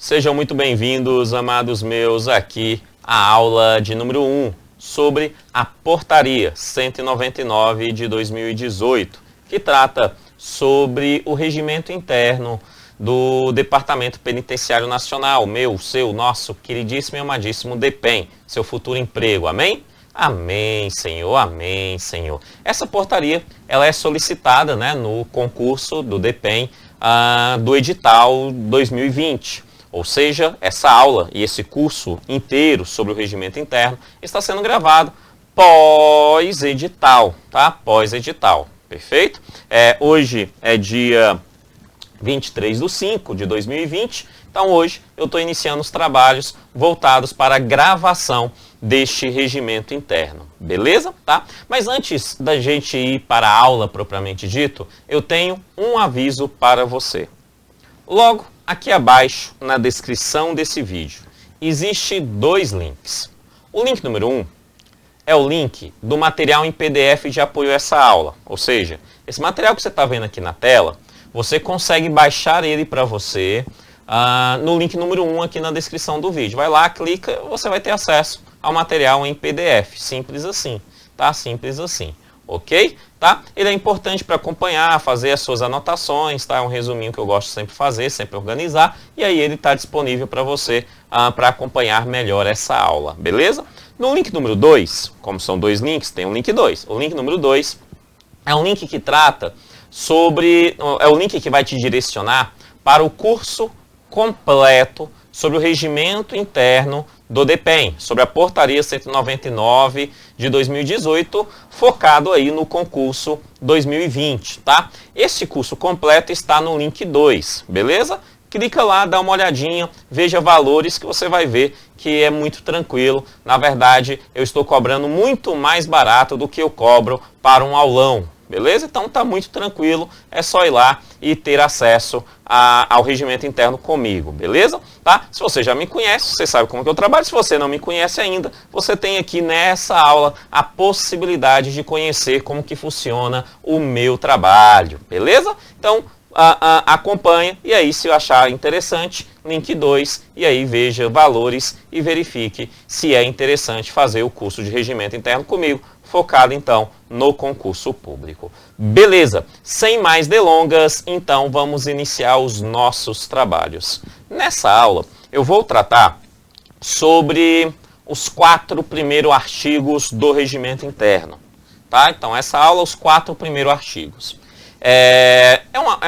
Sejam muito bem-vindos, amados meus, aqui à aula de número 1 sobre a Portaria 199 de 2018, que trata sobre o regimento interno do Departamento Penitenciário Nacional, meu, seu, nosso queridíssimo e amadíssimo DEPEN, seu futuro emprego, amém? Amém, Senhor, amém, Senhor. Essa portaria, ela é solicitada, no concurso do DEPEN do edital 2020. Ou seja, essa aula e esse curso inteiro sobre o regimento interno está sendo gravado pós-edital, tá? Pós-edital, perfeito? Hoje é dia 23/5 de 2020, então hoje eu estou iniciando os trabalhos voltados para a gravação deste regimento interno, beleza? Tá? Mas antes da gente ir para a aula propriamente dito, eu tenho um aviso para você. Logo aqui abaixo, na descrição desse vídeo, existe 2 links. O link número 1 é o link do material em PDF de apoio a essa aula, ou seja, esse material que você está vendo aqui na tela, você consegue baixar ele para você no link número 1 aqui na descrição do vídeo. Vai lá, clica, você vai ter acesso ao material em PDF. Simples assim, tá? Simples assim, ok? Tá? Ele é importante para acompanhar, fazer as suas anotações, tá? É um resuminho que eu gosto sempre de fazer, sempre organizar. E aí ele está disponível para você para acompanhar melhor essa aula, beleza? No link número 2, como são 2 links, tem um link 2. O link número 2 é um link que trata sobre... É o link que vai te direcionar para o curso completo sobre o regimento interno do DEPEN, sobre a Portaria 199 de 2018, focado aí no concurso 2020, tá? Esse curso completo está no link 2, beleza? Clica lá, dá uma olhadinha, veja valores que você vai ver que é muito tranquilo. Na verdade, eu estou cobrando muito mais barato do que eu cobro para um aulão, beleza? Então tá muito tranquilo, é só ir lá e ter acesso ao regimento interno comigo, beleza? Tá? Se você já me conhece, você sabe como que eu trabalho. Se você não me conhece ainda, você tem aqui nessa aula a possibilidade de conhecer como que funciona o meu trabalho, beleza? Então, acompanha e aí se eu achar interessante, link 2, e aí veja valores e verifique se é interessante fazer o curso de regimento interno comigo, focado então no concurso público. Beleza, sem mais delongas, então vamos iniciar os nossos trabalhos. Nessa aula eu vou tratar sobre os 4 primeiros artigos do regimento interno. Tá? Então essa aula, os 4 primeiros artigos. É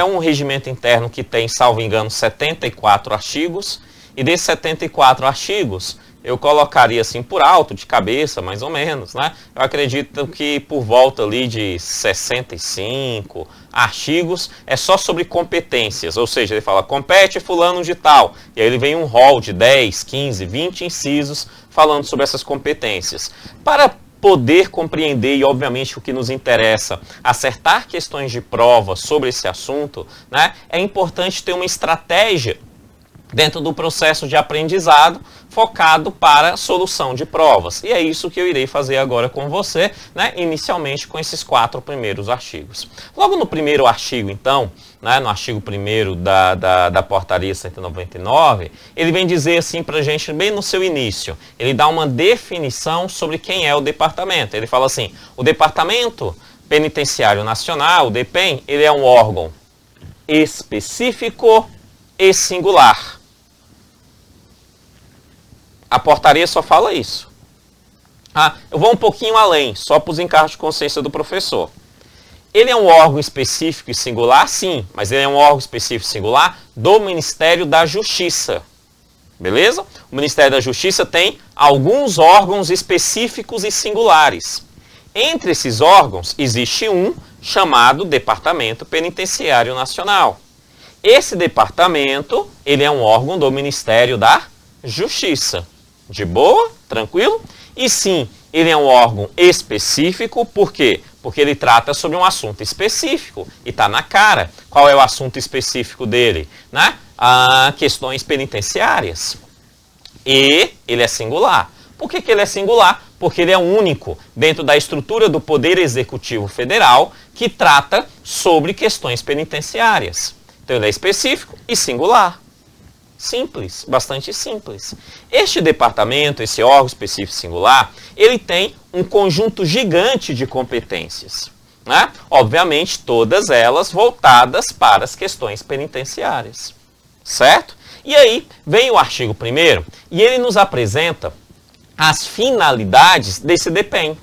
um regimento interno que tem, salvo engano, 74 artigos, e desses 74 artigos, eu colocaria assim por alto, de cabeça, mais ou menos, né? Eu acredito que por volta ali de 65 artigos é só sobre competências, ou seja, ele fala, compete fulano de tal, e aí ele vem um rol de 10, 15, 20 incisos falando sobre essas competências. Para poder compreender e, obviamente, o que nos interessa, acertar questões de prova sobre esse assunto, né, é importante ter uma estratégia dentro do processo de aprendizado focado para solução de provas. E é isso que eu irei fazer agora com você, né, inicialmente com esses 4 primeiros artigos. Logo no primeiro artigo, então, no artigo 1º da Portaria 199, ele vem dizer assim para a gente, bem no seu início, ele dá uma definição sobre quem é o departamento. Ele fala assim, o Departamento Penitenciário Nacional, o DEPEN, ele é um órgão específico e singular. A portaria só fala isso. Eu vou um pouquinho além, só para os encargos de consciência do professor. Ele é um órgão específico e singular? Sim, mas ele é um órgão específico e singular do Ministério da Justiça. Beleza? O Ministério da Justiça tem alguns órgãos específicos e singulares. Entre esses órgãos, existe um chamado Departamento Penitenciário Nacional. Esse departamento, ele é um órgão do Ministério da Justiça. De boa? Tranquilo? E sim, ele é um órgão específico, por quê? Porque ele trata sobre um assunto específico e está na cara. Qual é o assunto específico dele? Né? Questões penitenciárias. E ele é singular. Por que ele é singular? Porque ele é único dentro da estrutura do Poder Executivo Federal que trata sobre questões penitenciárias. Então ele é específico e singular. Simples, bastante simples. Este departamento, esse órgão específico singular, ele tem um conjunto gigante de competências, né? Obviamente, todas elas voltadas para as questões penitenciárias, certo? E aí vem o artigo 1º e ele nos apresenta as finalidades desse DEPEN,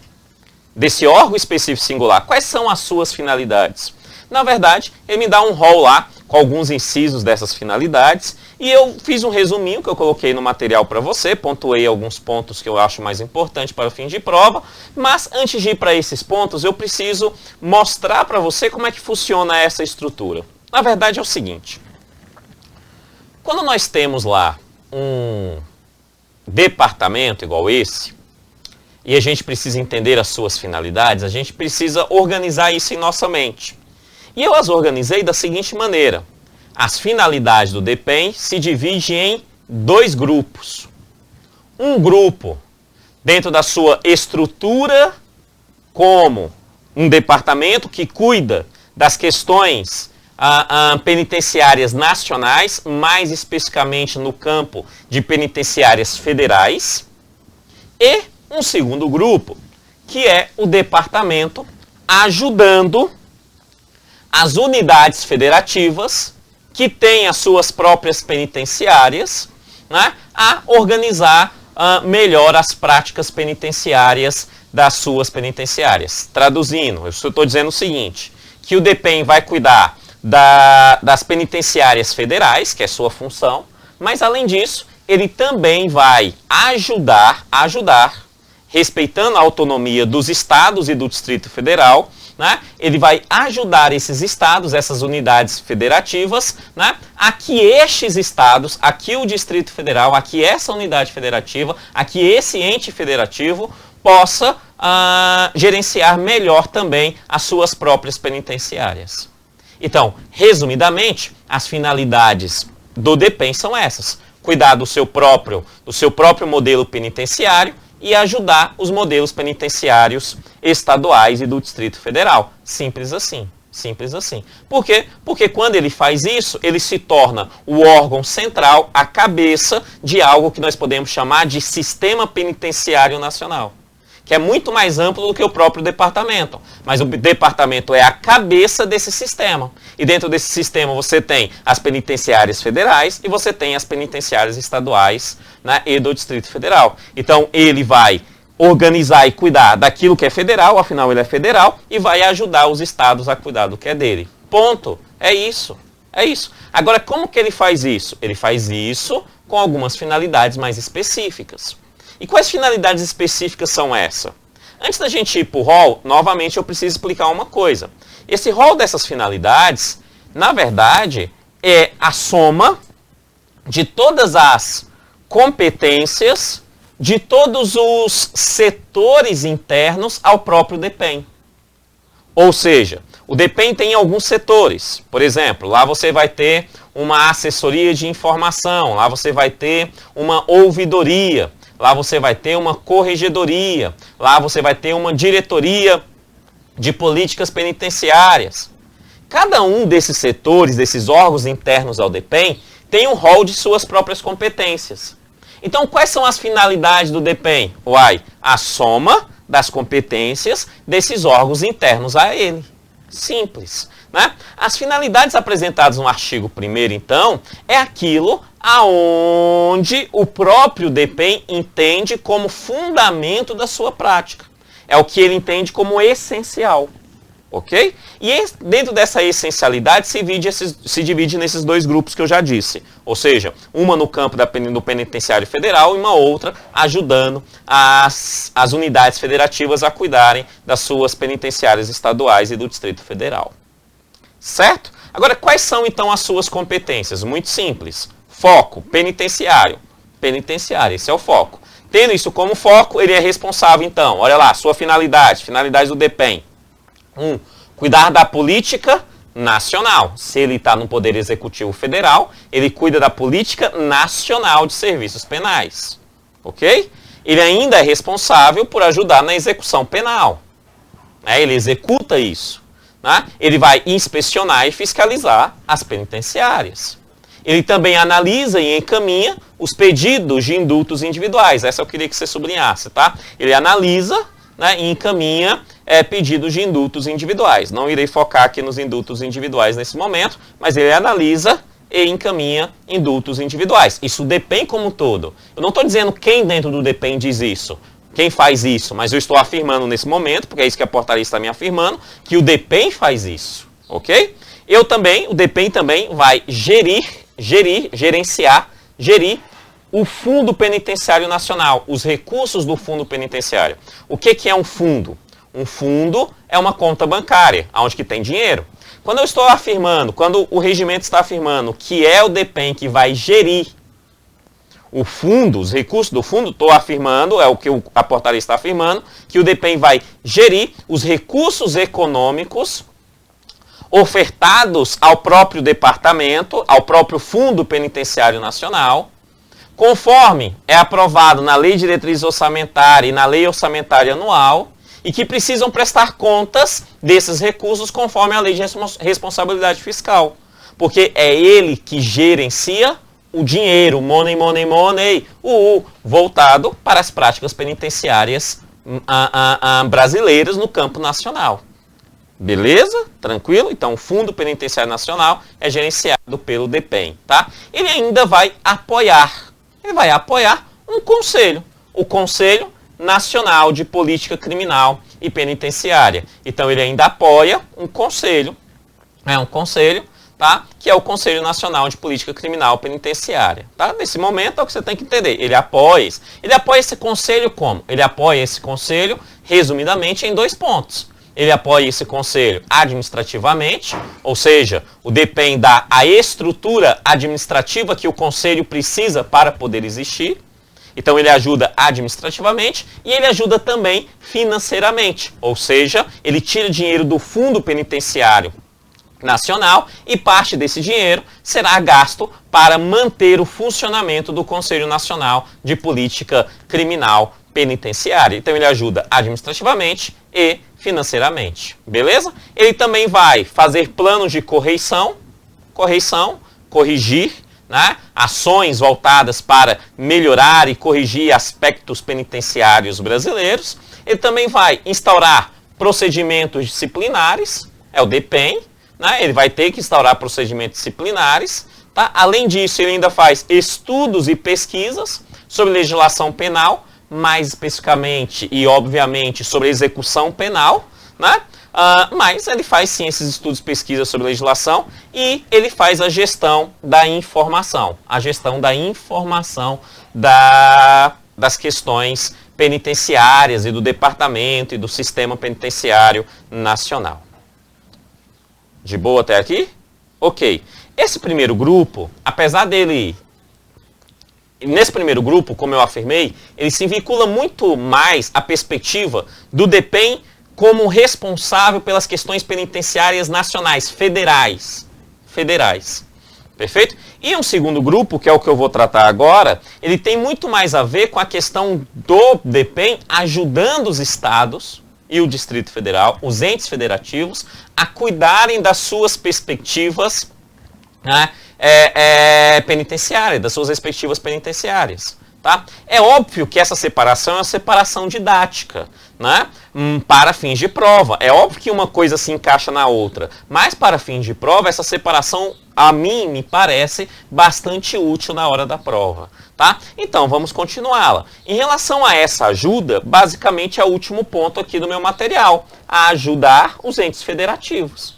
desse órgão específico singular. Quais são as suas finalidades? Na verdade, ele me dá um rol lá com alguns incisos dessas finalidades e eu fiz um resuminho que eu coloquei no material para você, pontuei alguns pontos que eu acho mais importantes para o fim de prova, mas antes de ir para esses pontos, eu preciso mostrar para você como é que funciona essa estrutura. Na verdade é o seguinte, quando nós temos lá um departamento igual esse, e a gente precisa entender as suas finalidades, a gente precisa organizar isso em nossa mente. E eu as organizei da seguinte maneira. As finalidades do DEPEN se dividem em 2 grupos. Um grupo dentro da sua estrutura como um departamento que cuida das questões penitenciárias nacionais, mais especificamente no campo de penitenciárias federais. E um segundo grupo, que é o departamento ajudando as unidades federativas que têm as suas próprias penitenciárias, né, a organizar melhor as práticas penitenciárias das suas penitenciárias. Traduzindo, eu estou dizendo o seguinte, que o DEPEN vai cuidar das penitenciárias federais, que é sua função, mas além disso, ele também vai ajudar, respeitando a autonomia dos estados e do Distrito Federal, né? Ele vai ajudar esses estados, essas unidades federativas, né? A que estes estados, aqui o Distrito Federal, aqui essa unidade federativa, aqui esse ente federativo possa gerenciar melhor também as suas próprias penitenciárias. Então, resumidamente, as finalidades do DEPEN são essas: cuidar do seu próprio modelo penitenciário e ajudar os modelos penitenciários estaduais e do Distrito Federal. Simples assim. Simples assim. Por quê? Porque quando ele faz isso, ele se torna o órgão central, a cabeça de algo que nós podemos chamar de Sistema Penitenciário Nacional, que é muito mais amplo do que o próprio departamento. Mas o departamento é a cabeça desse sistema. E dentro desse sistema você tem as penitenciárias federais e você tem as penitenciárias estaduais, né, e do Distrito Federal. Então ele vai organizar e cuidar daquilo que é federal, afinal ele é federal, e vai ajudar os estados a cuidar do que é dele. Ponto. É isso. É isso. Agora, como que ele faz isso? Ele faz isso com algumas finalidades mais específicas. E quais finalidades específicas são essas? Antes da gente ir para o rol, novamente eu preciso explicar uma coisa. Esse rol dessas finalidades, na verdade, é a soma de todas as competências de todos os setores internos ao próprio DEPEN. Ou seja, o DEPEN tem alguns setores. Por exemplo, lá você vai ter uma assessoria de informação, lá você vai ter uma ouvidoria, lá você vai ter uma corregedoria, lá você vai ter uma diretoria de políticas penitenciárias. Cada um desses setores, desses órgãos internos ao DEPEN, tem um rol de suas próprias competências. Então, quais são as finalidades do DEPEN? A soma das competências desses órgãos internos a ele. Simples, né? As finalidades apresentadas no artigo 1º, então, é aquilo aonde o próprio DEPEN entende como fundamento da sua prática. É o que ele entende como essencial. Ok? E dentro dessa essencialidade se divide nesses 2 grupos que eu já disse. Ou seja, uma no campo do penitenciário federal e uma outra ajudando as unidades federativas a cuidarem das suas penitenciárias estaduais e do Distrito Federal. Certo? Agora, quais são então as suas competências? Muito simples. Foco, penitenciário. Penitenciário, esse é o foco. Tendo isso como foco, ele é responsável então, olha lá, sua finalidade do DEPEN. Cuidar da política nacional. Se ele está no Poder Executivo Federal, ele cuida da política nacional de serviços penais. Ok? Ele ainda é responsável por ajudar na execução penal. Ele executa isso. Né? Ele vai inspecionar e fiscalizar as penitenciárias. Ele também analisa e encaminha os pedidos de indultos individuais. Essa eu queria que você sublinhasse, tá? Ele analisa, né, e encaminha pedidos de indultos individuais. Não irei focar aqui nos indultos individuais nesse momento, mas ele analisa e encaminha indultos individuais. Isso o DEPEN como um todo. Eu não estou dizendo quem dentro do DEPEN diz isso, quem faz isso, mas eu estou afirmando nesse momento, porque é isso que a portaria está me afirmando, que o DEPEN faz isso, ok? O DEPEN também vai gerenciar o Fundo Penitenciário Nacional, os recursos do Fundo Penitenciário. O que é um fundo? Um fundo é uma conta bancária, onde que tem dinheiro. Quando eu estou afirmando, quando o regimento está afirmando que é o DEPEN que vai gerir o fundo, os recursos do fundo, estou afirmando, é o que a portaria está afirmando, que o DEPEN vai gerir os recursos econômicos ofertados ao próprio departamento, ao próprio Fundo Penitenciário Nacional, conforme é aprovado na Lei de Diretriz Orçamentária e na Lei Orçamentária Anual, e que precisam prestar contas desses recursos conforme a Lei de Responsabilidade Fiscal. Porque é ele que gerencia o dinheiro, money, voltado para as práticas penitenciárias brasileiras no campo nacional. Beleza? Tranquilo? Então, o Fundo Penitenciário Nacional é gerenciado pelo DEPEN, tá? Ele ainda vai apoiar. Ele vai apoiar um conselho. O Conselho Nacional de Política Criminal e Penitenciária. Então, ele ainda apoia um conselho. Tá? Que é o Conselho Nacional de Política Criminal Penitenciária. Tá? Nesse momento é o que você tem que entender. Ele apoia esse conselho como? Ele apoia esse conselho, resumidamente, em 2 pontos. Ele apoia esse conselho administrativamente, ou seja, o DEPEN dá a estrutura administrativa que o conselho precisa para poder existir. Então ele ajuda administrativamente e ele ajuda também financeiramente, ou seja, ele tira dinheiro do Fundo Penitenciário Nacional e parte desse dinheiro será gasto para manter o funcionamento do Conselho Nacional de Política Criminal Penitenciária. Então ele ajuda administrativamente e financeiramente, beleza? Ele também vai fazer planos de corrigir, né, ações voltadas para melhorar e corrigir aspectos penitenciários brasileiros. Ele também vai instaurar procedimentos disciplinares, é o DEPEN, né? Ele vai ter que instaurar procedimentos disciplinares. Tá? Além disso, ele ainda faz estudos e pesquisas sobre legislação penal, mais especificamente e obviamente sobre execução penal, né? Mas ele faz sim esses estudos e pesquisas sobre legislação e ele faz a gestão da informação, das questões penitenciárias e do departamento e do sistema penitenciário nacional. De boa até aqui? Ok. Esse primeiro grupo, apesar dele... Nesse primeiro grupo, como eu afirmei, ele se vincula muito mais à perspectiva do DEPEN como responsável pelas questões penitenciárias nacionais, federais. Perfeito? E um segundo grupo, que é o que eu vou tratar agora, ele tem muito mais a ver com a questão do DEPEN ajudando os estados e o Distrito Federal, os entes federativos, a cuidarem das suas perspectivas, né, penitenciárias, das suas respectivas penitenciárias. Tá? É óbvio que essa separação é uma separação didática, né? Para fins de prova. É óbvio que uma coisa se encaixa na outra, mas para fins de prova, essa separação, a mim, me parece bastante útil na hora da prova. Tá? Então, vamos continuá-la. Em relação a essa ajuda, basicamente é o último ponto aqui do meu material, a ajudar os entes federativos.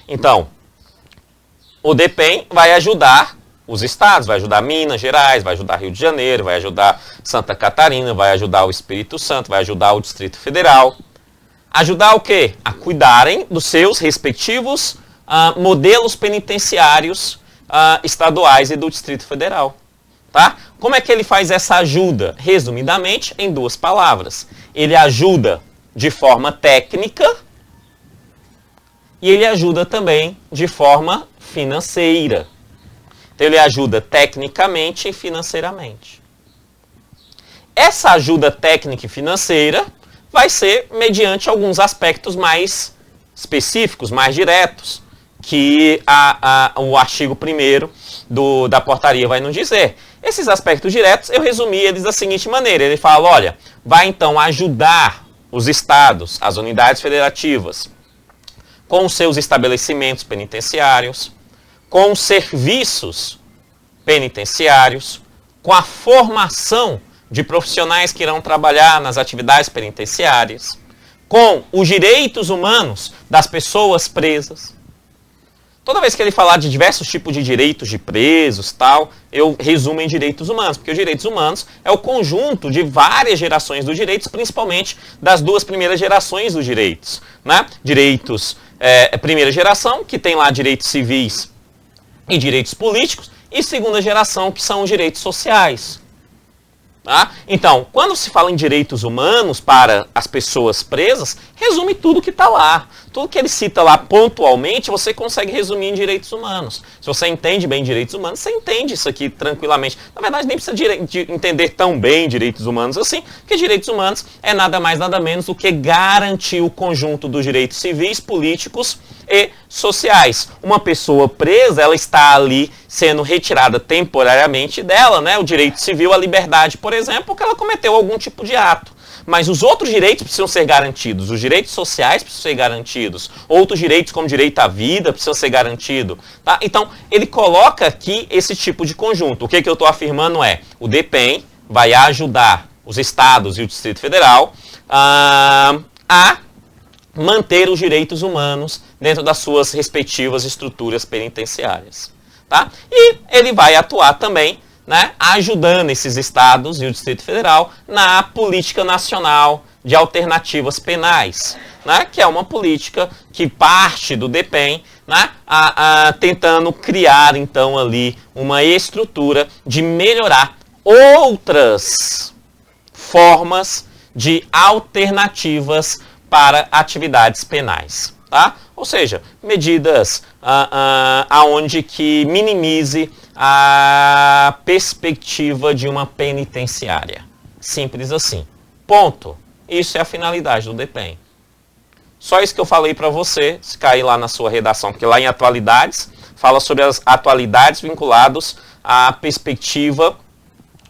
Então, o DEPEN vai ajudar os estados, vai ajudar Minas Gerais, vai ajudar Rio de Janeiro, vai ajudar Santa Catarina, vai ajudar o Espírito Santo, vai ajudar o Distrito Federal. Ajudar o quê? A cuidarem dos seus respectivos modelos penitenciários estaduais e do Distrito Federal. Tá? Como é que ele faz essa ajuda? Resumidamente, em 2 palavras. Ele ajuda de forma técnica e ele ajuda também de forma financeira. Então, ele ajuda tecnicamente e financeiramente. Essa ajuda técnica e financeira vai ser mediante alguns aspectos mais específicos, mais diretos, que o artigo 1º da portaria vai nos dizer. Esses aspectos diretos, eu resumi eles da seguinte maneira. Ele fala, olha, vai então ajudar os estados, as unidades federativas, com os seus estabelecimentos penitenciários, com os serviços penitenciários, com a formação de profissionais que irão trabalhar nas atividades penitenciárias, com os direitos humanos das pessoas presas. Toda vez que ele falar de diversos tipos de direitos de presos, tal, eu resumo em direitos humanos, porque os direitos humanos é o conjunto de várias gerações dos direitos, principalmente das 2 primeiras gerações dos direitos, né? Direitos, primeira geração, que tem lá direitos civis e direitos políticos, e segunda geração, que são os direitos sociais. Tá? Então, quando se fala em direitos humanos para as pessoas presas, resume tudo que está lá. Tudo que ele cita lá pontualmente, você consegue resumir em direitos humanos. Se você entende bem direitos humanos, você entende isso aqui tranquilamente. Na verdade, nem precisa de entender tão bem direitos humanos assim, porque direitos humanos é nada mais, nada menos do que garantir o conjunto dos direitos civis, políticos e sociais. Uma pessoa presa, ela está ali sendo retirada temporariamente dela, né? O direito civil, a liberdade, por exemplo, porque ela cometeu algum tipo de ato. Mas os outros direitos precisam ser garantidos, os direitos sociais precisam ser garantidos, outros direitos como direito à vida precisam ser garantidos. Tá? Então, ele coloca aqui esse tipo de conjunto. O que eu estou afirmando é, o DPEM vai ajudar os estados e o Distrito Federal a manter os direitos humanos dentro das suas respectivas estruturas penitenciárias. Tá? E ele vai atuar também, né, ajudando esses estados e o Distrito Federal na política nacional de alternativas penais, né, que é uma política que parte do DPEM, né, tentando criar então ali uma estrutura de melhorar outras formas de alternativas para atividades penais. Tá? Ou seja, medidas aonde que minimize a perspectiva de uma penitenciária. Simples assim. Ponto. Isso é a finalidade do DPEM. Só isso que eu falei para você, se cair lá na sua redação, porque lá em atualidades, fala sobre as atualidades vinculadas à perspectiva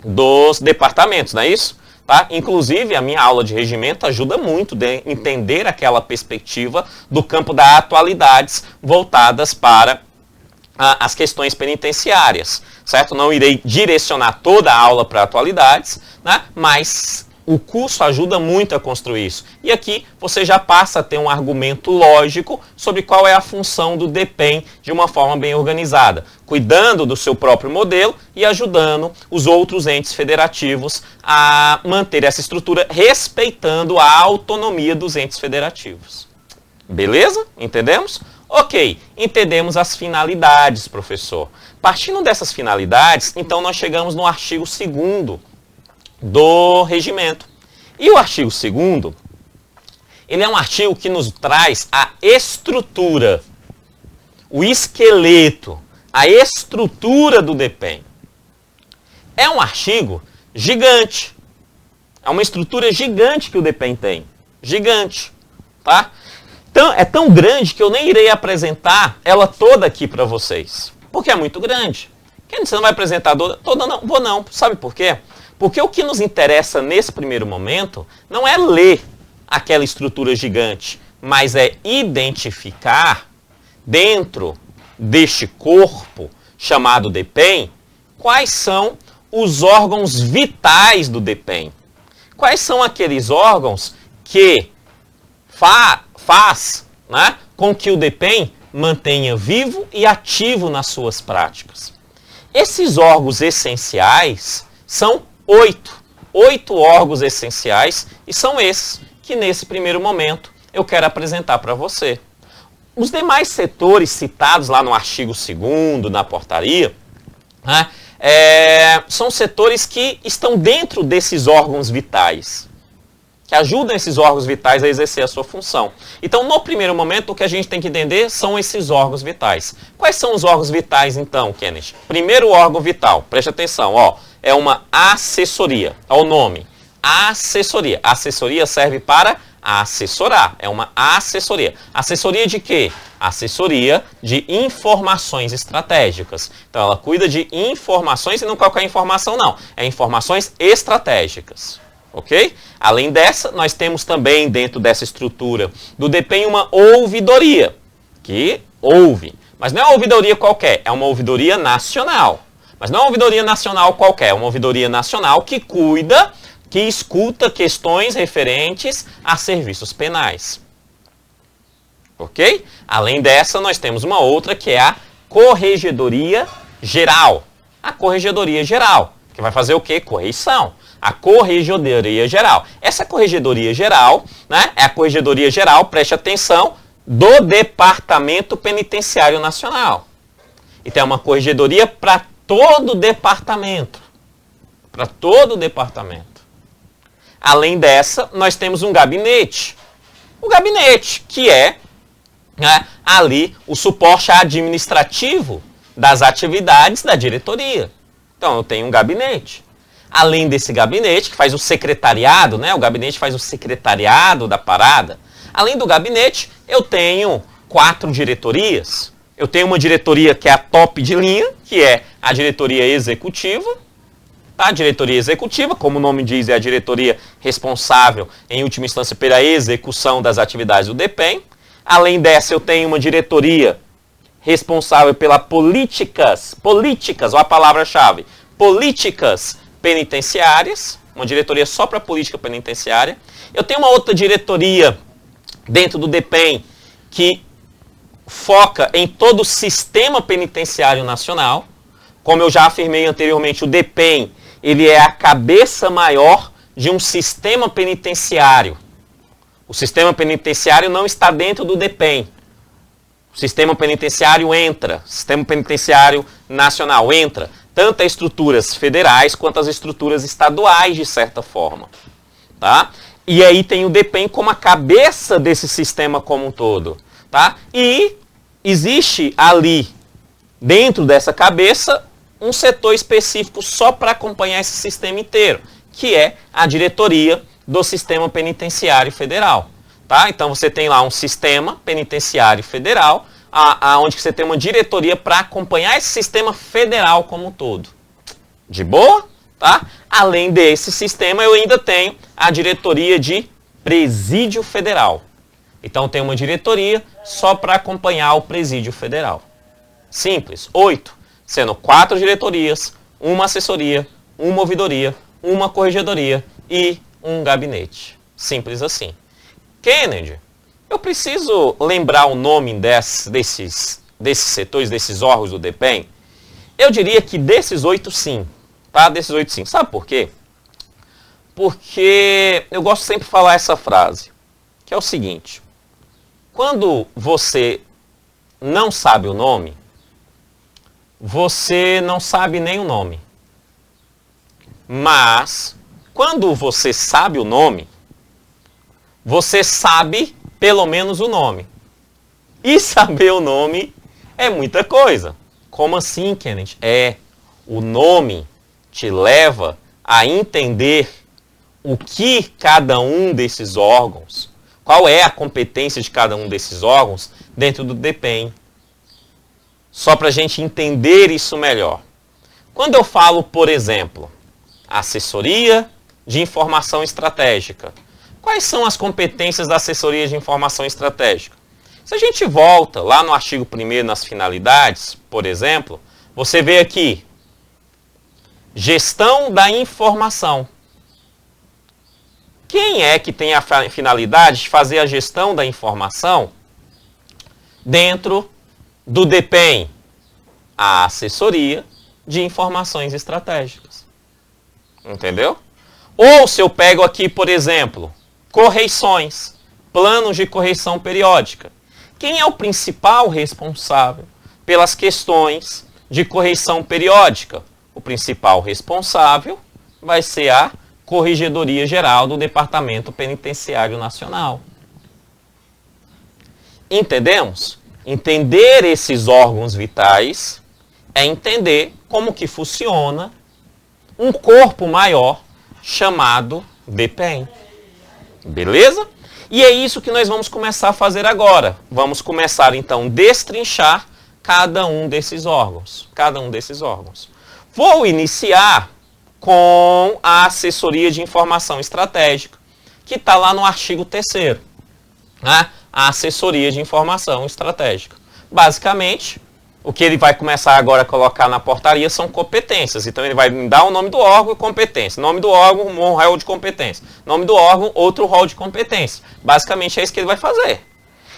dos departamentos, não é isso? Tá? Inclusive, a minha aula de regimento ajuda muito a entender aquela perspectiva do campo das atualidades voltadas para as questões penitenciárias, certo? Não irei direcionar toda a aula para atualidades, né? Mas o curso ajuda muito a construir isso. E aqui você já passa a ter um argumento lógico sobre qual é a função do DPEM de uma forma bem organizada, cuidando do seu próprio modelo e ajudando os outros entes federativos a manter essa estrutura, respeitando a autonomia dos entes federativos. Beleza? Entendemos? Ok, entendemos as finalidades, professor. Partindo dessas finalidades, então nós chegamos no artigo 2º do regimento. E o artigo 2º, ele é um artigo que nos traz a estrutura, o esqueleto, a estrutura do DPEM. É um artigo gigante. É uma estrutura gigante que o DPEM tem. Gigante. Tá? Então, é tão grande que eu nem irei apresentar ela toda aqui para vocês. Porque é muito grande. Você não vai apresentar toda? Não, vou não. Sabe por quê? Porque o que nos interessa nesse primeiro momento não é ler aquela estrutura gigante, mas é identificar dentro deste corpo chamado DPEM quais são os órgãos vitais do DPEM. Quais são aqueles órgãos que faz, né, com que o DPEM mantenha vivo e ativo nas suas práticas. Esses órgãos essenciais são 8 órgãos essenciais, e são esses que nesse primeiro momento eu quero apresentar para você. Os demais setores citados lá no artigo 2º, na portaria, né, são setores que estão dentro desses órgãos vitais, que ajudam esses órgãos vitais a exercer a sua função. Então, no primeiro momento, o que a gente tem que entender são esses órgãos vitais. Quais são os órgãos vitais, então, Kenneth? Primeiro órgão vital, preste atenção, ó, é uma assessoria, é o nome, assessoria. A assessoria serve para assessorar, é uma assessoria. Assessoria de quê? Assessoria de informações estratégicas. Então ela cuida de informações e não qualquer informação não, é informações estratégicas. Ok? Além dessa, nós temos também dentro dessa estrutura do DPEM uma ouvidoria, que ouve. Mas não é uma ouvidoria qualquer, é uma ouvidoria nacional. Mas não é uma ouvidoria nacional qualquer, é uma ouvidoria nacional que cuida, que escuta questões referentes a serviços penais. Ok? Além dessa, nós temos uma outra que é a Corregedoria Geral. A Corregedoria Geral, que vai fazer o quê? Correição. A Corregedoria Geral. Essa Corregedoria Geral, né, é a Corregedoria Geral, preste atenção, do Departamento Penitenciário Nacional. Então é uma corregedoria para todo o departamento. Para todo o departamento. Além dessa, nós temos um gabinete. O gabinete, que é, né, ali o suporte administrativo das atividades da diretoria. Então eu tenho um gabinete. Além desse gabinete, que faz o secretariado, né? O gabinete faz o secretariado da parada. Além do gabinete, eu tenho 4 diretorias. Eu tenho uma diretoria que é a top de linha, que é a diretoria executiva. Tá? A diretoria executiva, como o nome diz, é a diretoria responsável, em última instância, pela execução das atividades do DPEM. Além dessa, eu tenho uma diretoria responsável pelas políticas, olha a palavra-chave, políticas penitenciárias, uma diretoria só para política penitenciária. Eu tenho uma outra diretoria dentro do DPEM que foca em todo o sistema penitenciário nacional. Como eu já afirmei anteriormente, o DPEM ele é a cabeça maior de um sistema penitenciário. O sistema penitenciário não está dentro do DPEM. O sistema penitenciário entra, o sistema penitenciário nacional entra, tanto as estruturas federais quanto as estruturas estaduais, de certa forma. Tá? E aí tem o DPEM como a cabeça desse sistema como um todo. Tá? E existe ali, dentro dessa cabeça, um setor específico só para acompanhar esse sistema inteiro, que é a diretoria do Sistema Penitenciário Federal. Tá? Então você tem lá um sistema penitenciário federal, onde você tem uma diretoria para acompanhar esse sistema federal como um todo. De boa? Tá? Além desse sistema, eu ainda tenho a diretoria de Presídio Federal. Então tem uma diretoria só para acompanhar o Presídio Federal. Simples. 8. Sendo 4 diretorias, uma assessoria, uma ouvidoria, uma corregedoria e um gabinete. Simples assim. Kennedy, eu preciso lembrar o nome desses setores, desses órgãos do DPEM? Eu diria que desses 8 sim. Tá? Desses 8 sim. Sabe por quê? Porque eu gosto sempre de falar essa frase, que é o seguinte. Quando você não sabe o nome, você não sabe nem o nome. Mas, quando você sabe o nome, você sabe pelo menos o nome. E saber o nome é muita coisa. Como assim, Kennedy? O nome te leva a entender o que cada um desses órgãos, qual é a competência de cada um desses órgãos dentro do DPEM. Só para a gente entender isso melhor. Quando eu falo, por exemplo, assessoria de informação estratégica, quais são as competências da assessoria de informação estratégica? Se a gente volta lá no artigo 1º, nas finalidades, por exemplo, você vê aqui, gestão da informação. Quem é que tem a finalidade de fazer a gestão da informação dentro do DPEM? A assessoria de informações estratégicas. Entendeu? Ou se eu pego aqui, por exemplo, correições, planos de correição periódica. Quem é o principal responsável pelas questões de correição periódica? O principal responsável vai ser a Corregedoria Geral do Departamento Penitenciário Nacional. Entendemos? Entender esses órgãos vitais é entender como que funciona um corpo maior chamado DPEM. Beleza? E é isso que nós vamos começar a fazer agora. Vamos começar, então, a destrinchar cada um desses órgãos. Cada um desses órgãos. Vou iniciar com a assessoria de informação estratégica, que está lá no artigo 3º. Né? A assessoria de informação estratégica. Basicamente, o que ele vai começar agora a colocar na portaria são competências. Então ele vai me dar o nome do órgão e competência. Nome do órgão, um rol de competência. Nome do órgão, outro rol de competência. Basicamente é isso que ele vai fazer.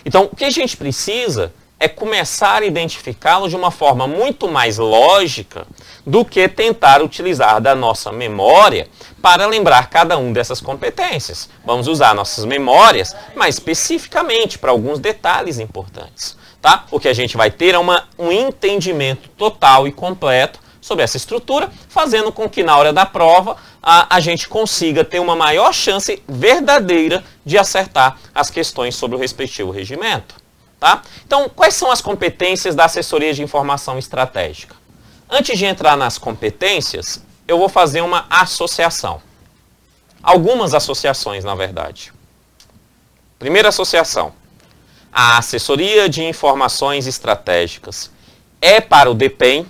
Então o que a gente precisa é começar a identificá-lo de uma forma muito mais lógica do que tentar utilizar da nossa memória para lembrar cada um dessas competências. Vamos usar nossas memórias, mas especificamente para alguns detalhes importantes. Tá? O que a gente vai ter é um entendimento total e completo sobre essa estrutura, fazendo com que na hora da prova a gente consiga ter uma maior chance verdadeira de acertar as questões sobre o respectivo regimento. Tá? Então, quais são as competências da assessoria de informação estratégica? Antes de entrar nas competências, eu vou fazer uma associação. Algumas associações, na verdade. Primeira associação. A assessoria de informações estratégicas é para o DEPEN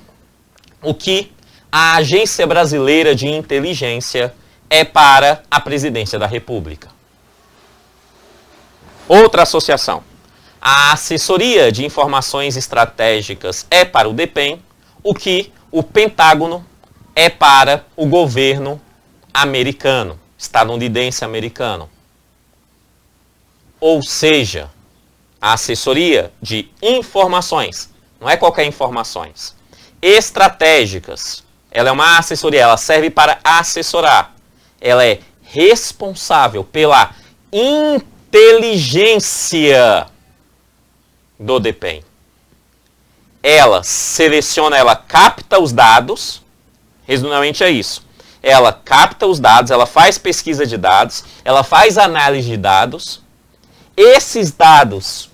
o que a Agência Brasileira de Inteligência é para a Presidência da República. Outra associação. A assessoria de informações estratégicas é para o DEPEN o que o Pentágono é para o governo americano, estadunidense americano. Ou seja, a assessoria de informações, não é qualquer informações, estratégicas, ela é uma assessoria, ela serve para assessorar. Ela é responsável pela inteligência do DEPEN. Ela seleciona, ela capta os dados, resumidamente é isso. Ela capta os dados, ela faz pesquisa de dados, ela faz análise de dados. Esses dados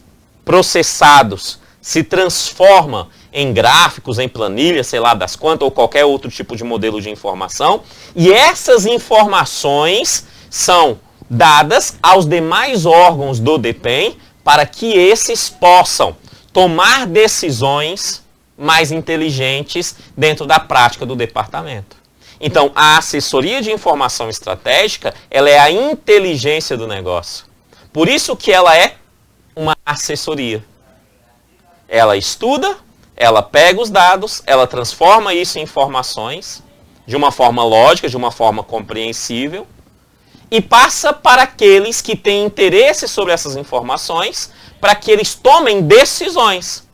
processados se transformam em gráficos, em planilhas, sei lá das quantas, ou qualquer outro tipo de modelo de informação. E essas informações são dadas aos demais órgãos do DEPEN para que esses possam tomar decisões mais inteligentes dentro da prática do departamento. Então, a assessoria de informação estratégica, ela é a inteligência do negócio. Por isso que ela é uma assessoria. Ela estuda, ela pega os dados, ela transforma isso em informações de uma forma lógica, de uma forma compreensível, e passa para aqueles que têm interesse sobre essas informações, para que eles tomem decisões.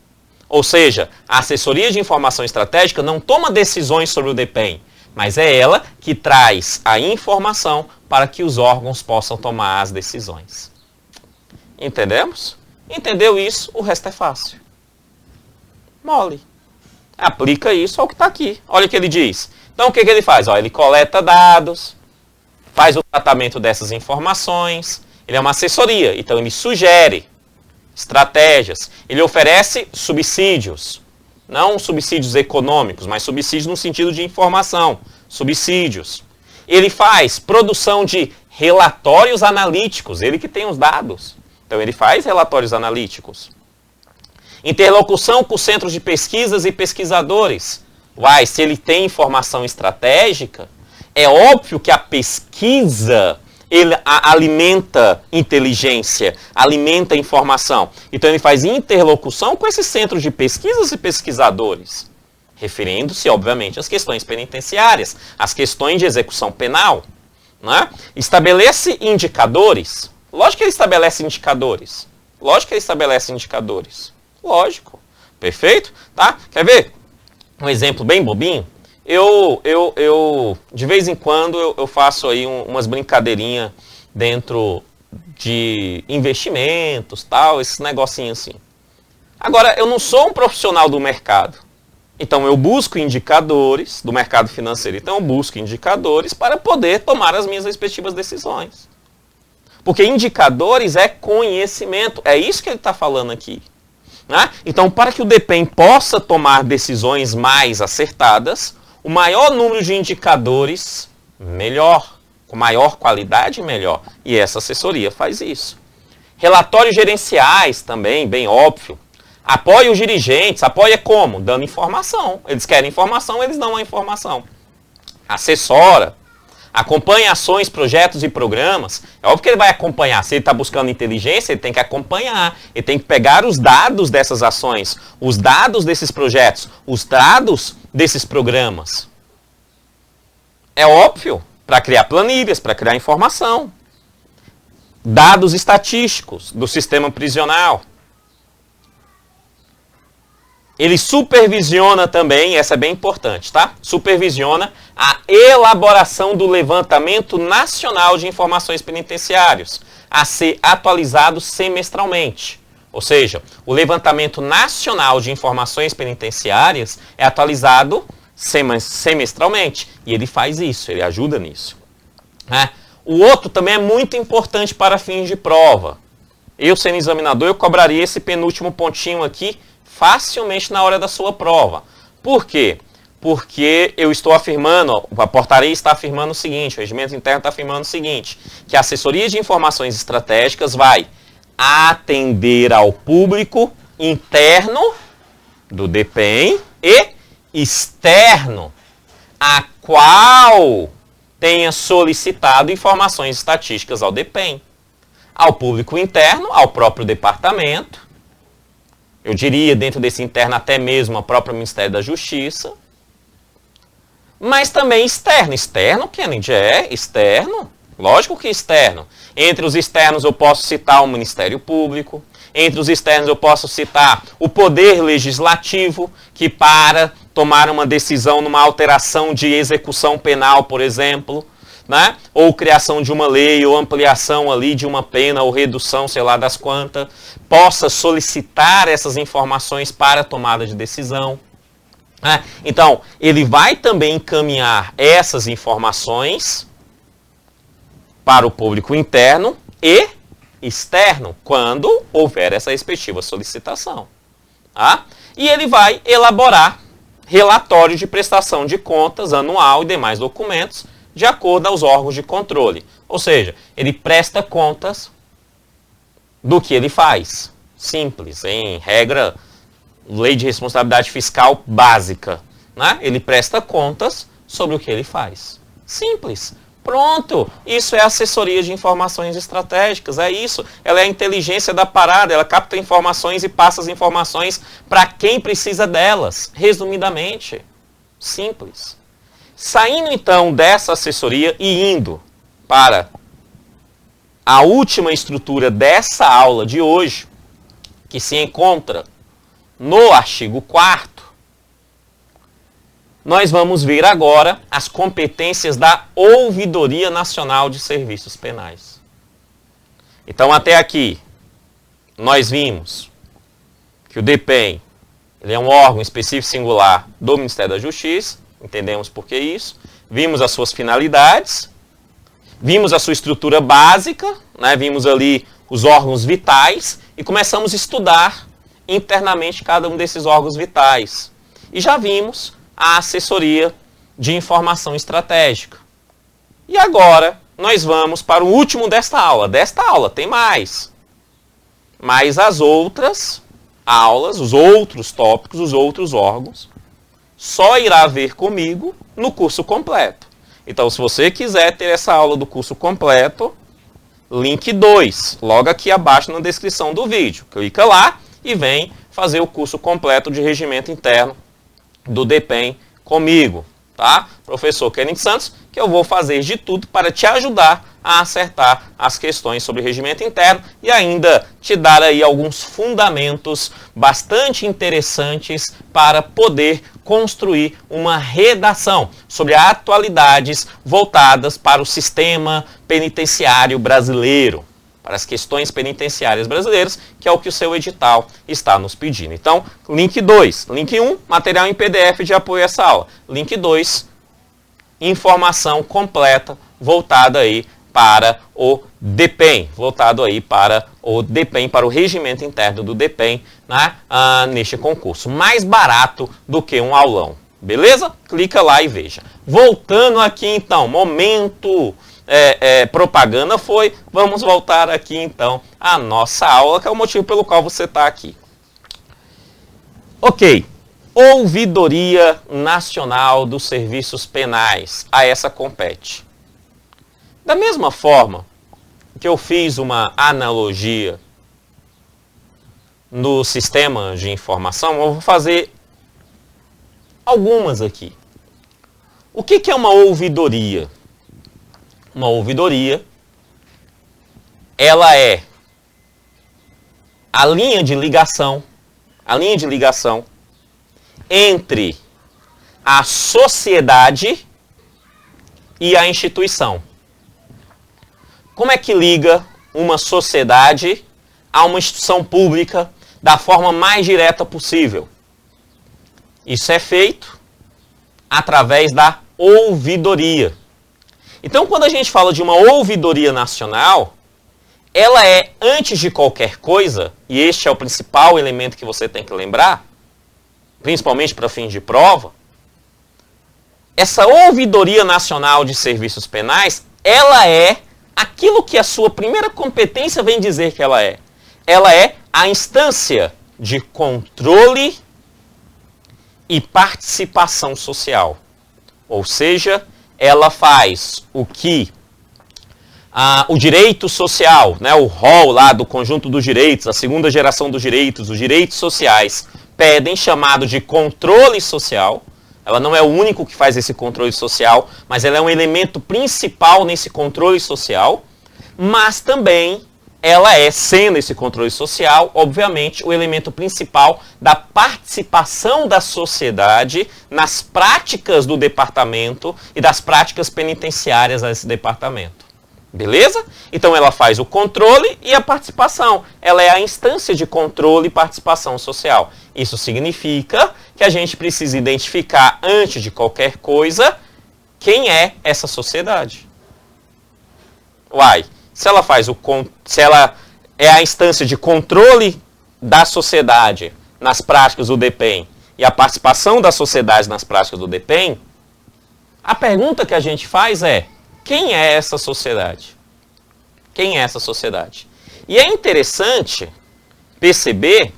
Ou seja, a assessoria de informação estratégica não toma decisões sobre o DEPEN, mas é ela que traz a informação para que os órgãos possam tomar as decisões. Entendemos? Entendeu isso? O resto é fácil. Mole. Aplica isso ao que está aqui. Olha o que ele diz. Então, o que ele faz? Ele coleta dados, faz o tratamento dessas informações. Ele é uma assessoria, então ele sugere estratégias. Ele oferece subsídios. Não subsídios econômicos, mas subsídios no sentido de informação. Subsídios. Ele faz produção de relatórios analíticos. Ele que tem os dados. Então ele faz relatórios analíticos. Interlocução com centros de pesquisas e pesquisadores. Se ele tem informação estratégica, é óbvio que a pesquisa alimenta inteligência, alimenta informação. Então ele faz interlocução com esses centros de pesquisas e pesquisadores, referindo-se, obviamente, às questões penitenciárias, às questões de execução penal. Né? Estabelece indicadores. Lógico que ele estabelece indicadores. Lógico que ele estabelece indicadores. Lógico. Perfeito? Tá? Quer ver? Um exemplo bem bobinho. De vez em quando, eu faço aí umas brincadeirinhas dentro de investimentos, tal, esses negocinhos assim. Agora, eu não sou um profissional do mercado. Então, eu busco indicadores do mercado financeiro. Então, eu busco indicadores para poder tomar as minhas respectivas decisões. Porque indicadores é conhecimento. É isso que ele está falando aqui. Né? Então, para que o DEPEN possa tomar decisões mais acertadas, o maior número de indicadores, melhor. com maior qualidade, melhor. E essa assessoria faz isso. Relatórios gerenciais também, bem óbvio. Apoia os dirigentes. Apoia como? Dando informação. Eles querem informação, eles dão a informação. Assessora. Acompanha ações, projetos e programas. É óbvio que ele vai acompanhar. Se ele está buscando inteligência, ele tem que acompanhar. Ele tem que pegar os dados dessas ações, os dados desses projetos, os dados desses programas. É óbvio, para criar planilhas, para criar informação. Dados estatísticos do sistema prisional. Ele supervisiona também, essa é bem importante, tá? Supervisiona a elaboração do levantamento nacional de informações penitenciárias, a ser atualizado semestralmente. Ou seja, o levantamento nacional de informações penitenciárias é atualizado semestralmente. E ele faz isso, ele ajuda nisso. O outro também é muito importante para fins de prova. Eu, sendo examinador, eu cobraria esse penúltimo pontinho aqui facilmente na hora da sua prova. Por quê? Porque eu estou afirmando, a portaria está afirmando o seguinte, o regimento interno está afirmando o seguinte, que a assessoria de informações estratégicas vai atender ao público interno do DPEM e externo, a qual tenha solicitado informações estatísticas ao DPEM. Ao público interno, ao próprio departamento, eu diria dentro desse interno até mesmo ao próprio Ministério da Justiça, mas também externo. Externo, Kennedy, é externo. Lógico que externo. Entre os externos eu posso citar o Ministério Público. Entre os externos eu posso citar o Poder Legislativo, que para tomar uma decisão numa alteração de execução penal, por exemplo, né? Ou criação de uma lei, ou ampliação ali de uma pena, ou redução, sei lá das quantas, possa solicitar essas informações para a tomada de decisão. Então, ele vai também encaminhar essas informações para o público interno e externo, quando houver essa respectiva solicitação. E ele vai elaborar relatório de prestação de contas anual e demais documentos de acordo aos órgãos de controle. Ou seja, ele presta contas do que ele faz. Simples, em regra, lei de responsabilidade fiscal básica. Ele presta contas sobre o que ele faz. Simples. Pronto, isso é assessoria de informações estratégicas, é isso. Ela é a inteligência da parada, ela capta informações e passa as informações para quem precisa delas, resumidamente. Simples. Saindo então dessa assessoria e indo para a última estrutura dessa aula de hoje, que se encontra no artigo 4º, nós vamos ver agora as competências da Ouvidoria Nacional de Serviços Penais. Então, até aqui, nós vimos que o DPEM ele é um órgão específico singular do Ministério da Justiça, entendemos por que isso, vimos as suas finalidades, vimos a sua estrutura básica, vimos ali os órgãos vitais e começamos a estudar internamente cada um desses órgãos vitais. E já vimos a assessoria de informação estratégica. E agora nós vamos para o último desta aula. Desta aula tem mais. Mas as outras aulas, os outros tópicos, os outros órgãos, só irá ver comigo no curso completo. Então, se você quiser ter essa aula do curso completo, link 2, logo aqui abaixo na descrição do vídeo. Clica lá e vem fazer o curso completo de regimento interno do DPEM comigo, tá? Professor Kennedy Santos, que eu vou fazer de tudo para te ajudar a acertar as questões sobre regimento interno e ainda te dar aí alguns fundamentos bastante interessantes para poder construir uma redação sobre atualidades voltadas para o sistema penitenciário brasileiro, para as questões penitenciárias brasileiras, que é o que o seu edital está nos pedindo. Então, link 2. Link 1, material em PDF de apoio a essa aula. Link 2, informação completa voltada aí para o DPEM, voltado aí para o DPEM, para o regimento interno do DPEM, neste concurso. Mais barato do que um aulão. Beleza? Clica lá e veja. Voltando aqui então, momento propaganda foi. Vamos voltar aqui então à nossa aula, que é o motivo pelo qual você está aqui. Ok. Ouvidoria Nacional dos Serviços Penais. A essa compete. Da mesma forma que eu fiz uma analogia no sistema de informação, eu vou fazer algumas aqui. O que é uma ouvidoria? Uma ouvidoria, ela é a linha de ligação entre a sociedade e a instituição. Como é que liga uma sociedade a uma instituição pública da forma mais direta possível? Isso é feito através da ouvidoria. Então, quando a gente fala de uma ouvidoria nacional, ela é, antes de qualquer coisa, e este é o principal elemento que você tem que lembrar, principalmente para fins de prova, essa ouvidoria nacional de serviços penais, ela é aquilo que a sua primeira competência vem dizer que ela é. Ela é a instância de controle e participação social. Ou seja, ela faz o que o direito social, né, o rol lá do conjunto dos direitos, a segunda geração dos direitos, os direitos sociais, pedem, chamado de controle social. Ela não é o único que faz esse controle social, mas ela é um elemento principal nesse controle social, mas também ela é, sendo esse controle social, obviamente, o elemento principal da participação da sociedade nas práticas do departamento e das práticas penitenciárias desse departamento. Beleza? Então ela faz o controle e a participação. Ela é a instância de controle e participação social. Isso significa que a gente precisa identificar, antes de qualquer coisa, quem é essa sociedade. Uai, se ela é a instância de controle da sociedade nas práticas do DEPEN e a participação da sociedade nas práticas do DEPEN, a pergunta que a gente faz é: quem é essa sociedade? Quem é essa sociedade? E é interessante perceber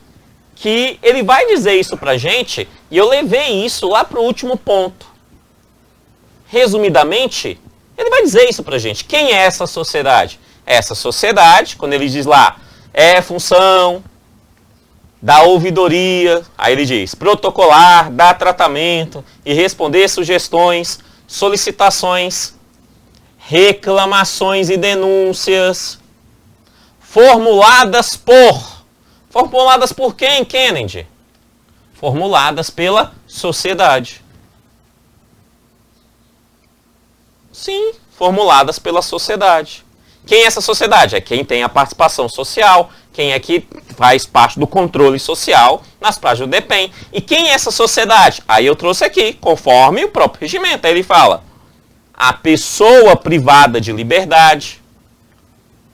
que ele vai dizer isso pra gente, e eu levei isso lá pro último ponto. Resumidamente, ele vai dizer isso pra gente. Quem é essa sociedade? Essa sociedade, quando ele diz lá, é função da ouvidoria, aí ele diz, protocolar, dar tratamento e responder sugestões, solicitações, reclamações e denúncias formuladas por quem, Kennedy? Formuladas pela sociedade. Sim, formuladas pela sociedade. Quem é essa sociedade? É quem tem a participação social, quem é que faz parte do controle social nas práticas do DEPEN. E quem é essa sociedade? Aí eu trouxe aqui, conforme o próprio regimento. Aí ele fala, a pessoa privada de liberdade,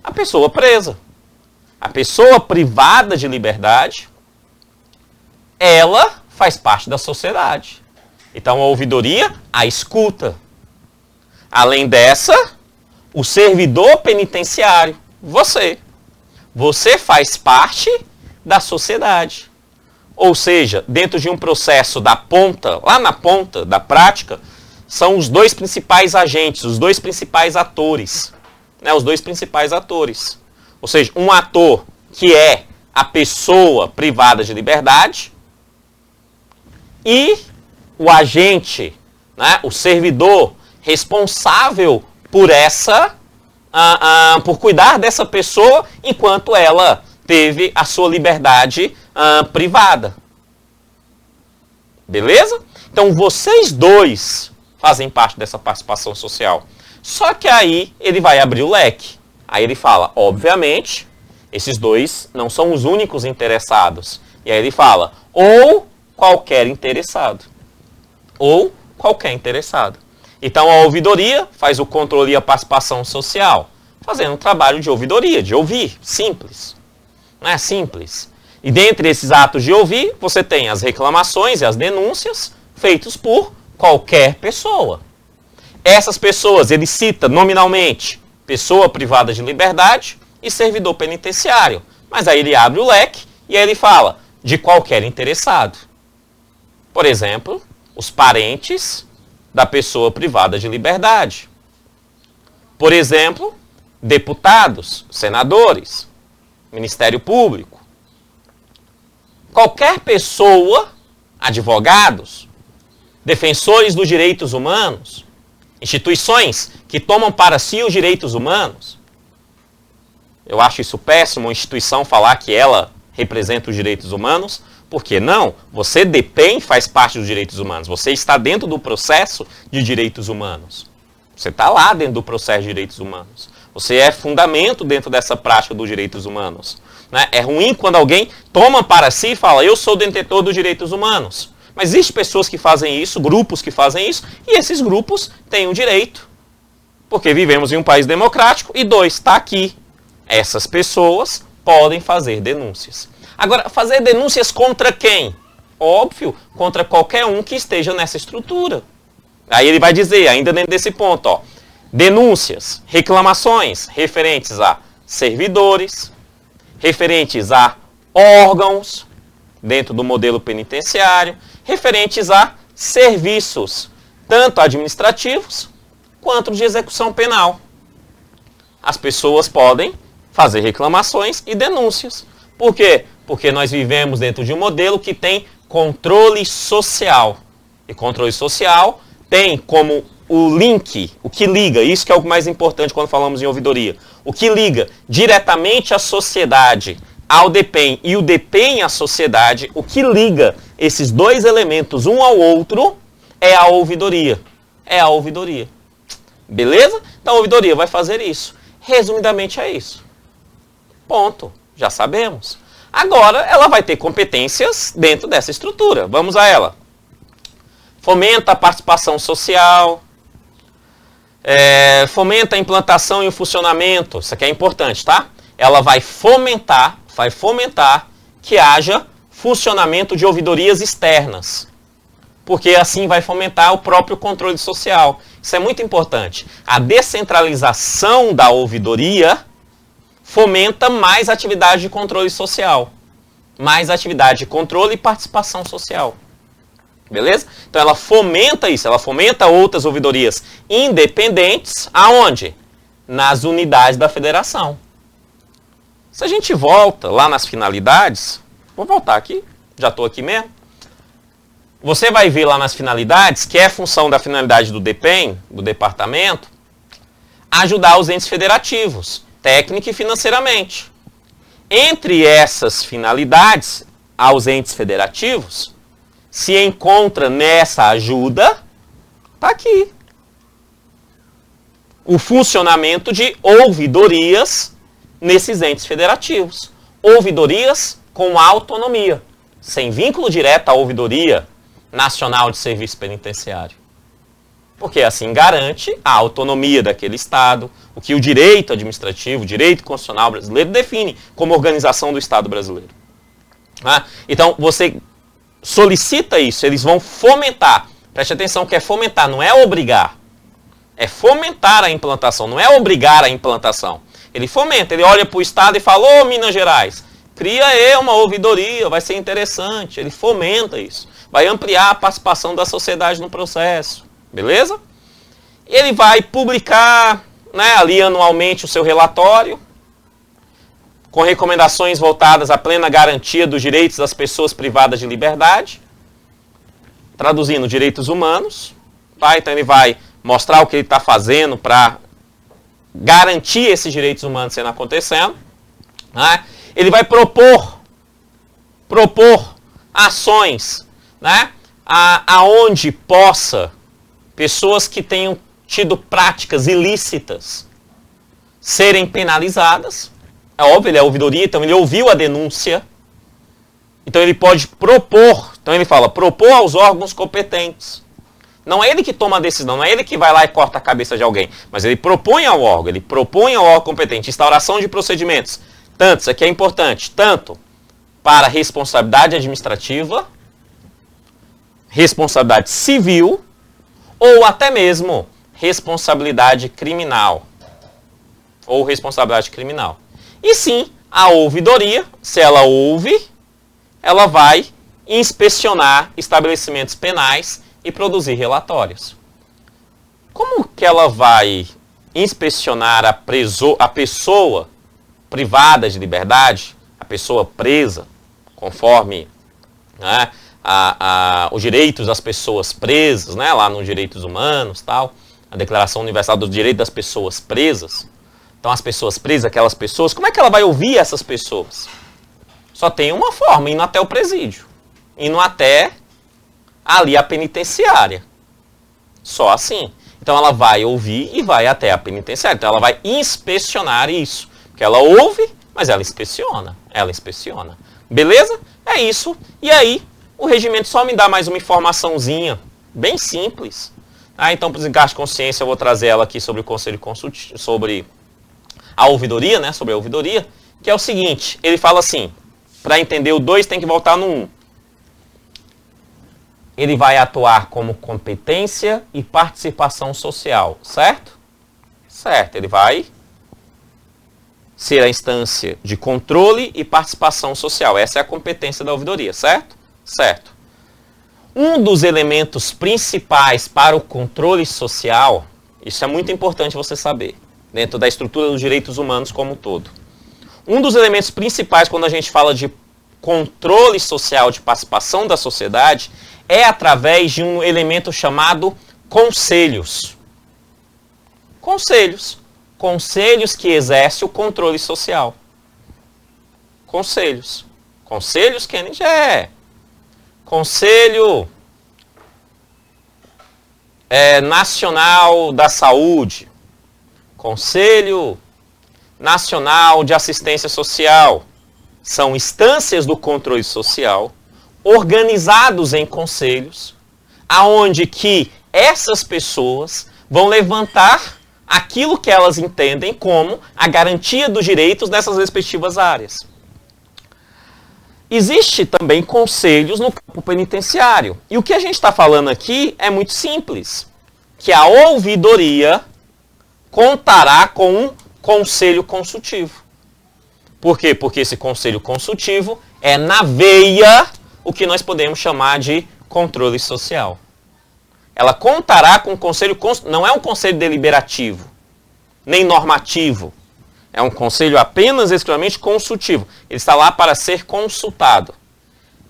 a pessoa presa. A pessoa privada de liberdade, ela faz parte da sociedade. Então a ouvidoria, a escuta. Além dessa, o servidor penitenciário, você. Você faz parte da sociedade. Ou seja, dentro de um processo da ponta, lá na ponta da prática, são os dois principais agentes, os dois principais atores. Né, os dois principais atores. Ou seja, um ator que é a pessoa privada de liberdade e o agente, né, o servidor responsável por por cuidar dessa pessoa enquanto ela teve a sua liberdade privada. Beleza? Então vocês dois fazem parte dessa participação social. Só que aí ele vai abrir o leque. Aí ele fala, obviamente, esses dois não são os únicos interessados. E aí ele fala, ou qualquer interessado. Ou qualquer interessado. Então a ouvidoria faz o controle e a participação social, fazendo um trabalho de ouvidoria, de ouvir, simples. Não é simples. E dentre esses atos de ouvir, você tem as reclamações e as denúncias feitos por qualquer pessoa. Essas pessoas, ele cita nominalmente pessoa privada de liberdade e servidor penitenciário. Mas aí ele abre o leque e aí ele fala de qualquer interessado. Por exemplo, os parentes da pessoa privada de liberdade. Por exemplo, deputados, senadores, Ministério Público. Qualquer pessoa, advogados, defensores dos direitos humanos, instituições que tomam para si os direitos humanos. Eu acho isso péssimo, uma instituição falar que ela representa os direitos humanos, porque não, você depende, faz parte dos direitos humanos, você está dentro do processo de direitos humanos. Você está lá dentro do processo de direitos humanos. Você é fundamento dentro dessa prática dos direitos humanos. Né? É ruim quando alguém toma para si e fala, eu sou detentor dos direitos humanos. Mas existem pessoas que fazem isso, grupos que fazem isso, e esses grupos têm o direito. Porque vivemos em um país democrático, e dois, está aqui. Essas pessoas podem fazer denúncias. Agora, fazer denúncias contra quem? Óbvio, contra qualquer um que esteja nessa estrutura. Aí ele vai dizer, ainda dentro desse ponto, ó, denúncias, reclamações referentes a servidores, referentes a órgãos dentro do modelo penitenciário, referentes a serviços, tanto administrativos quanto de execução penal. As pessoas podem fazer reclamações e denúncias. Por quê? Porque nós vivemos dentro de um modelo que tem controle social. E controle social tem como o link, o que liga, isso que é o mais importante quando falamos em ouvidoria, o que liga diretamente a sociedade ao DEPEN e o DEPEN à sociedade, o que liga esses dois elementos um ao outro é a ouvidoria. É a ouvidoria. Beleza? Então a ouvidoria vai fazer isso. Resumidamente é isso. Ponto. Já sabemos. Agora ela vai ter competências dentro dessa estrutura. Vamos a ela. Fomenta a participação social, fomenta a implantação e o funcionamento, isso aqui é importante, tá? Ela vai fomentar que haja funcionamento de ouvidorias externas, porque assim vai fomentar o próprio controle social. Isso é muito importante. A descentralização da ouvidoria fomenta mais atividade de controle social, mais atividade de controle e participação social. Beleza? Então ela fomenta isso, ela fomenta outras ouvidorias independentes, aonde? Nas unidades da federação. Se a gente volta lá nas finalidades, vou voltar aqui, já estou aqui mesmo. Você vai ver lá nas finalidades, que é função da finalidade do DEPEN, do departamento, ajudar os entes federativos, técnica e financeiramente. Entre essas finalidades, aos entes federativos, se encontra nessa ajuda, está aqui. O funcionamento de ouvidorias nesses entes federativos. Ouvidorias com autonomia, sem vínculo direto à ouvidoria nacional de serviço penitenciário. Porque assim garante a autonomia daquele Estado, o que o direito administrativo, o direito constitucional brasileiro define como organização do Estado brasileiro. Então, você solicita isso, eles vão fomentar. Preste atenção que é fomentar, não é obrigar. É fomentar a implantação, não é obrigar a implantação. Ele fomenta, ele olha para o Estado e fala, ô Minas Gerais, cria aí uma ouvidoria, vai ser interessante. Ele fomenta isso, vai ampliar a participação da sociedade no processo. Beleza? E ele vai publicar, né, ali anualmente o seu relatório, com recomendações voltadas à plena garantia dos direitos das pessoas privadas de liberdade, traduzindo direitos humanos, tá? Então ele vai mostrar o que ele está fazendo para garantir esses direitos humanos sendo acontecendo, né? Ele vai propor ações, né, aonde possa pessoas que tenham tido práticas ilícitas serem penalizadas. É óbvio, ele é ouvidoria, então ele ouviu a denúncia. Então ele pode propor, então ele fala, propor aos órgãos competentes. Não é ele que toma a decisão, não é ele que vai lá e corta a cabeça de alguém, mas ele propõe ao órgão, competente, instauração de procedimentos. Tanto, isso aqui é importante, tanto para responsabilidade administrativa, responsabilidade civil, ou até mesmo responsabilidade criminal. Ou responsabilidade criminal. E sim, a ouvidoria, se ela ouve, ela vai inspecionar estabelecimentos penais e produzir relatórios. Como que ela vai inspecionar a pessoa privada de liberdade, a pessoa presa, conforme, né, os direitos das pessoas presas, né, lá nos direitos humanos, tal, a Declaração Universal dos Direitos das Pessoas Presas. Então, as pessoas presas, aquelas pessoas, como é que ela vai ouvir essas pessoas? Só tem uma forma, indo até o presídio, indo até ali a penitenciária. Só assim. Então, ela vai ouvir e vai até a penitenciária. Então, ela vai inspecionar isso. Porque ela ouve, mas ela inspeciona. Ela inspeciona. Beleza? É isso. E aí, o regimento só me dá mais uma informaçãozinha, bem simples. Então, para o desencargo de consciência, eu vou trazer ela aqui sobre o Conselho Consultivo, sobre a ouvidoria, né? Sobre a ouvidoria, que é o seguinte, ele fala assim, para entender o 2 tem que voltar no 1. Ele vai atuar como competência e participação social, certo? Certo, ele vai ser a instância de controle e participação social. Essa é a competência da ouvidoria, certo? Certo. Um dos elementos principais para o controle social, isso é muito importante você saber, dentro da estrutura dos direitos humanos como um todo. Um dos elementos principais quando a gente fala de controle social, de participação da sociedade, é através de um elemento chamado conselhos. Conselhos. Conselhos que exercem o controle social. Conselhos. Conselhos, Kennedy, Conselho Nacional da Saúde. Conselho Nacional de Assistência Social. São instâncias do controle social organizados em conselhos, aonde que essas pessoas vão levantar aquilo que elas entendem como a garantia dos direitos nessas respectivas áreas. Existe também conselhos no campo penitenciário. E o que a gente está falando aqui é muito simples, que a ouvidoria contará com um conselho consultivo. Por quê? Porque esse conselho consultivo é na veia o que nós podemos chamar de controle social. Ela contará com um conselho, não é um conselho deliberativo, nem normativo. É um conselho apenas, exclusivamente consultivo. Ele está lá para ser consultado.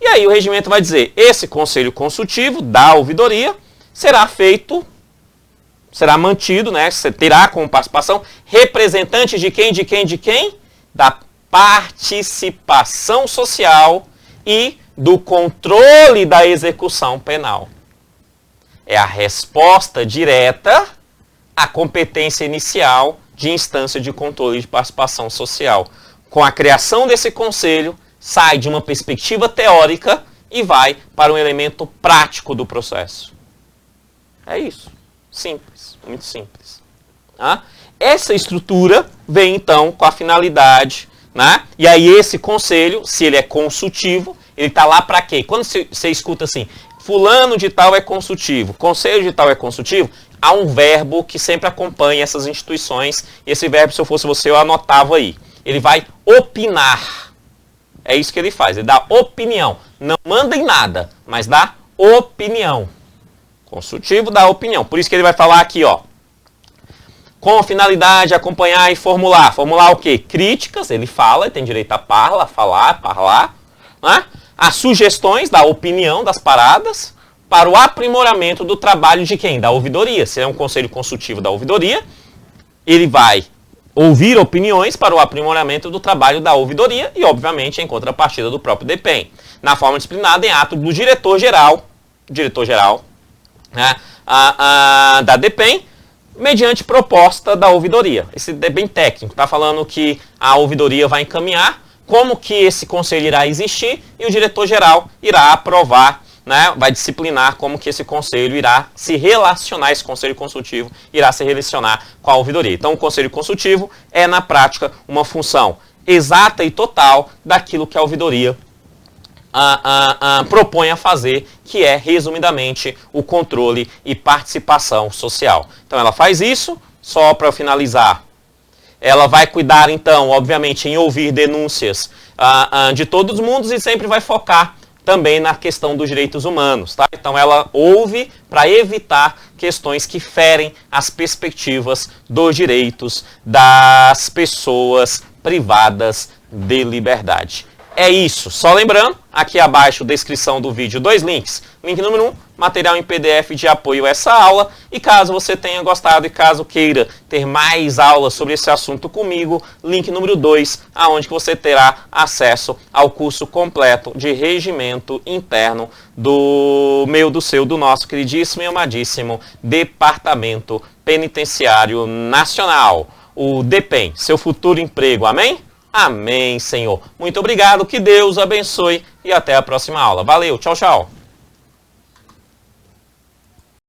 E aí o regimento vai dizer, esse conselho consultivo da ouvidoria será feito, será mantido, né? Você terá como participação representantes de quem, de quem, de quem? Da participação social e do controle da execução penal. É a resposta direta à competência inicial de instância de controle de participação social. Com a criação desse conselho, sai de uma perspectiva teórica e vai para um elemento prático do processo. É isso. Simples, muito simples. Essa estrutura vem então com a finalidade, né? E aí esse conselho, se ele é consultivo, ele está lá para quê? Quando você escuta assim, fulano de tal é consultivo, conselho de tal é consultivo, há um verbo que sempre acompanha essas instituições, e esse verbo, se eu fosse você, eu anotava aí. Ele vai opinar. É isso que ele faz, ele dá opinião. Não manda em nada, mas dá opinião. Consultivo dá opinião. Por isso que ele vai falar aqui, ó. Com a finalidade de acompanhar e formular. Formular o quê? Críticas, ele fala, ele tem direito a falar, né? As sugestões da opinião das paradas para o aprimoramento do trabalho de quem? Da ouvidoria. Se é um conselho consultivo da ouvidoria, ele vai ouvir opiniões para o aprimoramento do trabalho da ouvidoria e, obviamente, em contrapartida do próprio DPEM. Na forma disciplinada, em ato do diretor-geral, né, da DPEM, mediante proposta da ouvidoria. Esse é bem técnico, está falando que a ouvidoria vai encaminhar como que esse conselho irá existir e o diretor-geral irá aprovar, né, vai disciplinar como que esse conselho irá se relacionar, esse conselho consultivo irá se relacionar com a ouvidoria. Então, o conselho consultivo é, na prática, uma função exata e total daquilo que a ouvidoria propõe a fazer, que é, resumidamente, o controle e participação social. Então, ela faz isso, só para finalizar. Ela vai cuidar, então, obviamente, em ouvir denúncias de todos os mundos e sempre vai focar também na questão dos direitos humanos, tá? Então ela ouve para evitar questões que ferem as perspectivas dos direitos das pessoas privadas de liberdade. É isso. Só lembrando, aqui abaixo, descrição do vídeo, 2 links. Link número 1, material em PDF de apoio a essa aula. E caso você tenha gostado e caso queira ter mais aulas sobre esse assunto comigo, link número 2, aonde você terá acesso ao curso completo de regimento interno do nosso queridíssimo e amadíssimo Departamento Penitenciário Nacional, o DEPEN, seu futuro emprego. Amém? Amém, Senhor. Muito obrigado, que Deus abençoe e até a próxima aula. Valeu, tchau, tchau.